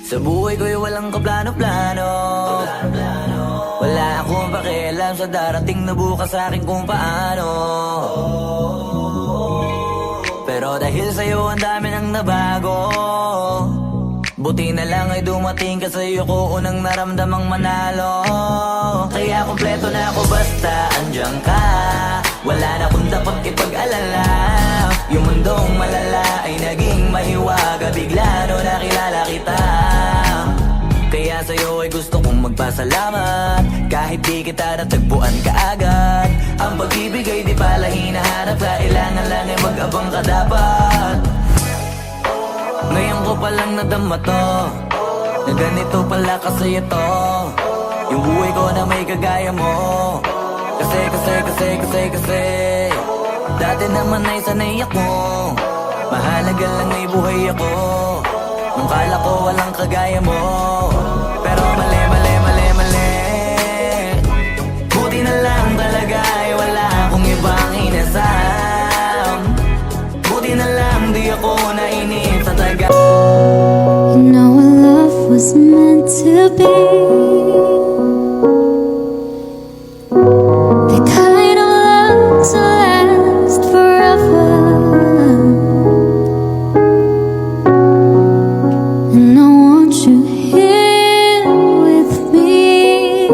Sa buhay ko'y walang kaplano-plano. Wala akong pakialam sa darating na bukas sa akin kung paano. Pero dahil sa'yo ang dami nang nabago. Buti na lang ay dumating ka, sa'yo ko unang naramdamang manalo. Kaya kompleto na ako basta andyan ka. Wala na akong dapat ipag-alala. Yung mundong malala ay naging mahiwaga bigla no nakilala kita. Kaya sa'yo ay gusto kong magpasalamat. Kahit di kita natagpuan kaagad. Ang pag-ibig ay di pala hinahanap. Kailangan lang ay mag-abang ka dapat. Ngayon ko palang nadama to, na ganito pala kasi ito. Yung buhay ko na may kagaya mo. Kasi dati naman ay sanay ako. Mahalaga lang ay buhay ako. Nung kala ko walang kagaya mo. Pero mali. Buti na lang talaga ay wala akong ibang inasam. Buti na lang di ako nainip sa taga. You know our love was meant to be. The kind of love to last forever. And I want you here with me.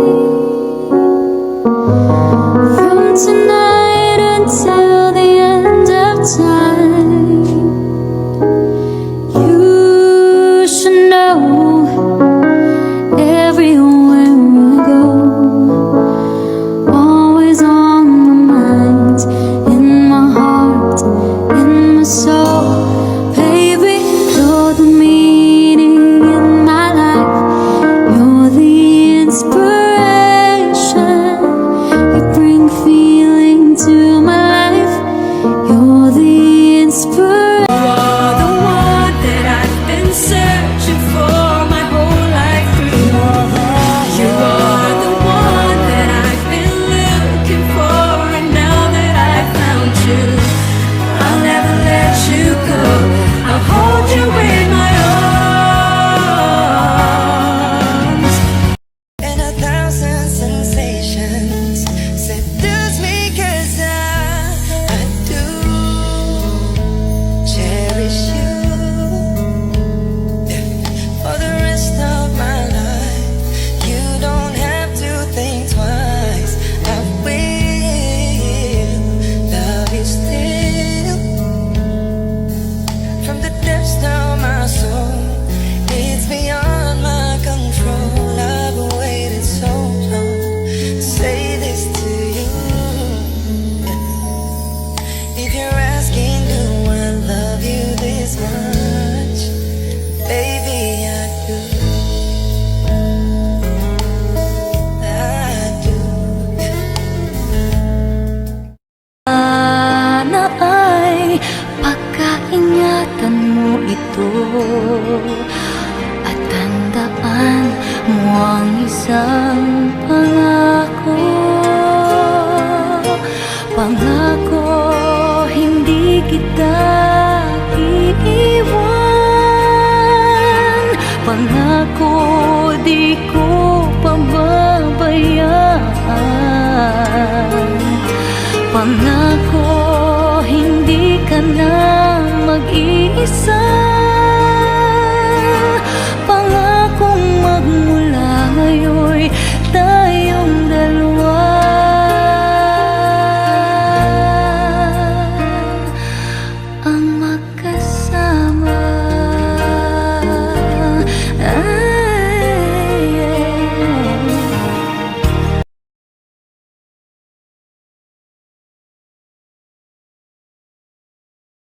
From tonight until the end of time. You should know everywhere we go, always on my mind, in my heart, in my soul. Baby, you're the meaning in my life. You're the inspiration. You bring feeling to my life. You're the inspiration. You're the one that I've been searching for my whole life through. You are the one that I've been looking for, and now that I've found you, I'll never let you go. I'll hold you in my arms. And 1,000 sensations seduce me 'cause I do cherish you for the rest of my life. You don't have to think twice. I will love you still from the depths of my soul. It's beyond my control. I've waited so long to say this to you. If you're asking, do I love you this much? Baby, I do. I do. Sana ay pagkaingatan mo ito at tandaan mo ang isang pangako. Pangako, hindi kita iiwan. Pangako, di ko pababayaan. Pangako, hindi ka na mag-iisa.